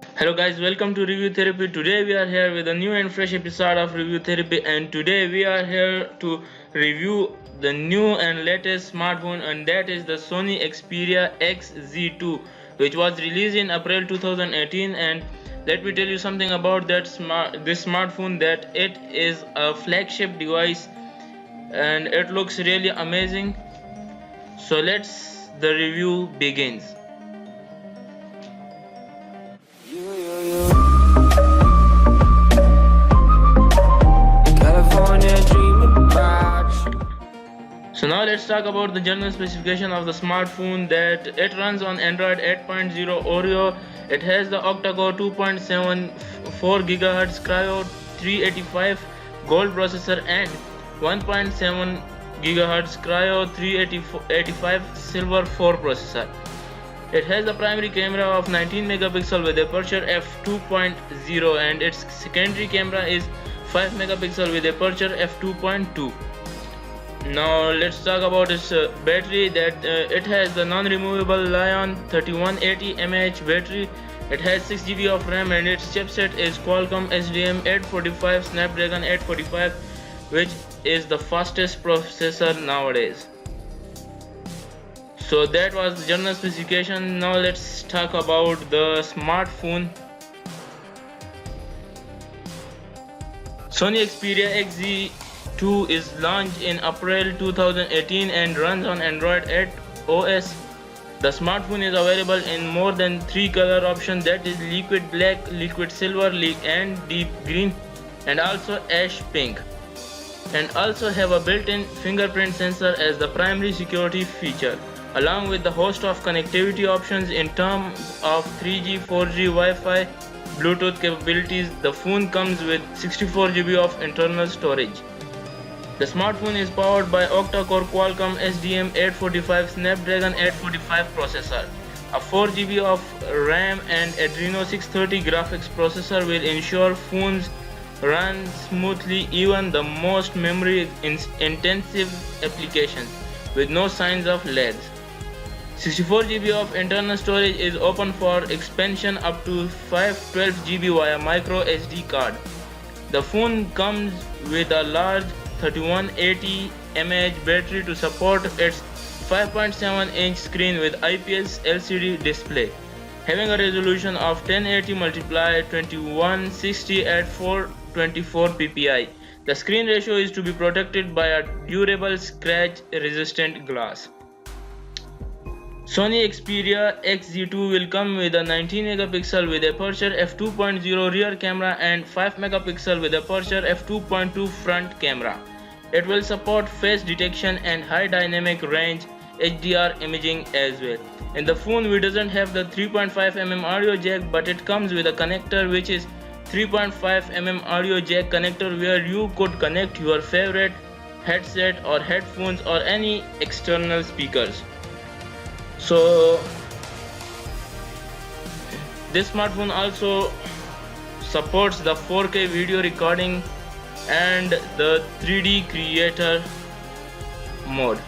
Hello guys, welcome to Review Therapy. Today we are here with a new and fresh episode of Review Therapy, and today we are here to review the new and latest smartphone, and that is the Sony Xperia XZ2, which was released in April 2018. And let me tell you something about this smartphone, that it is a flagship device and it looks really amazing. So the review begins. So now let's talk about the general specification of the smartphone, that it runs on Android 8.0 Oreo. It has the Octa core 2.74 GHz Cryo 385 Gold processor and 1.7 GHz Cryo 385 Silver 4 processor. It has the primary camera of 19 megapixel with aperture f2.0 and its secondary camera is 5 megapixel with aperture f2.2. Now let's talk about its battery, that it has the non-removable Li-ion 3180 mAh battery. It has 6 GB of RAM and its chipset is Qualcomm SDM845 Snapdragon 845, which is the fastest processor nowadays. So that was the general specification. Now let's talk about the smartphone. Sony Xperia XZ2 is launched in April 2018 and runs on Android 8 OS. The smartphone is available in more than 3 color options, that is liquid black, liquid silver and deep green, and also ash pink, and also have a built-in fingerprint sensor as the primary security feature, along with the host of connectivity options in terms of 3G, 4G, Wi-Fi, Bluetooth capabilities. The phone comes with 64 GB of internal storage. The smartphone is powered by octa-core Qualcomm SDM845 Snapdragon 845 processor. A 4 GB of RAM and Adreno 630 graphics processor will ensure phones run smoothly even the most memory-intensive applications with no signs of lags. 64 GB of internal storage is open for expansion up to 512 GB via microSD card. The phone comes with a large 3180 mAh battery to support its 5.7-inch screen with IPS LCD display, having a resolution of 1080 x 2160 at 424 ppi. The screen ratio is to be protected by a durable scratch-resistant glass. Sony Xperia XZ2 will come with a 19 megapixel with aperture f2.0 rear camera and 5 megapixel with aperture f2.2 front camera. It will support face detection and high dynamic range HDR imaging as well. In the phone we doesn't have the 3.5mm audio jack, but it comes with a connector which is 3.5mm audio jack connector, where you could connect your favorite headset or headphones or any external speakers. So this smartphone also supports the 4K video recording and the 3D creator mode.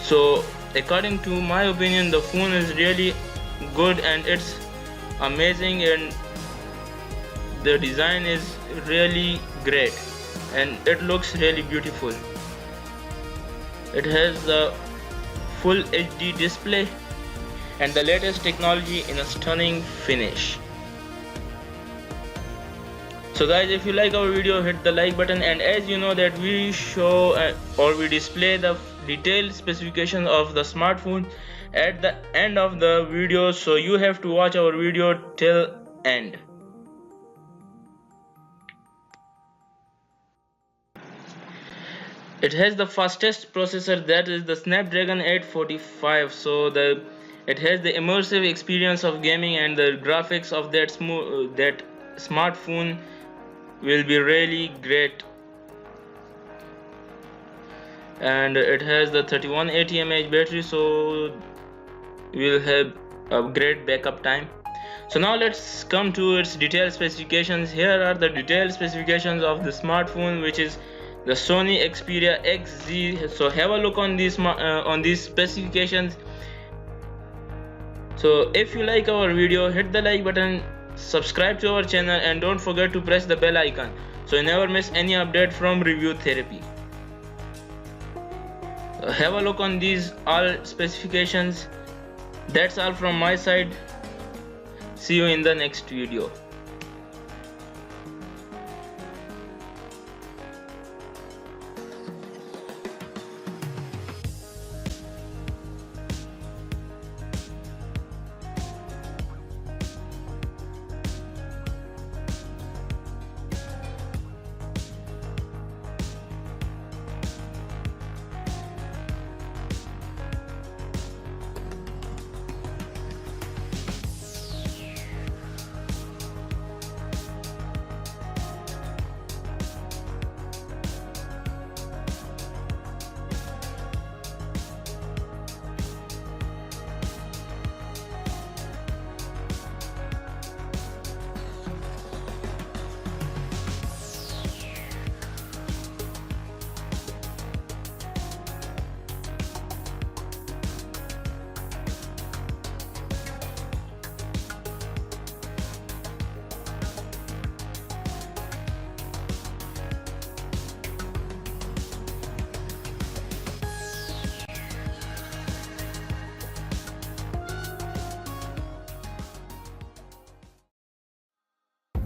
So according to my opinion, the phone is really good and it's amazing, and the design is really great and it looks really beautiful. It has the full HD display and the latest technology in a stunning finish. So guys, if you like our video, hit the like button, and as you know that we show or we display the detailed specification of the smartphone at the end of the video, so you have to watch our video till end. It has the fastest processor, that is the Snapdragon 845. So it has the immersive experience of gaming, and the graphics of that smartphone will be really great. And it has the 3180 mAh battery, so we'll have a great backup time. So now let's come to its detailed specifications. Here are the detailed specifications of the smartphone, which is the Sony Xperia XZ. So have a look on these specifications. So if you like our video, hit the like button, subscribe to our channel, and don't forget to press the bell icon so you never miss any update from Review Therapy. Have a look on these all specifications. That's all from my side. See you in the next video.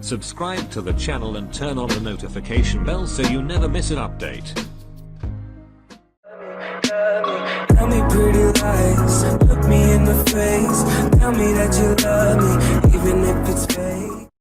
Subscribe to the channel and turn on the notification bell so you never miss an update. Tell me pretty lies, look me in the face. Tell me that you love me, even if it's fake.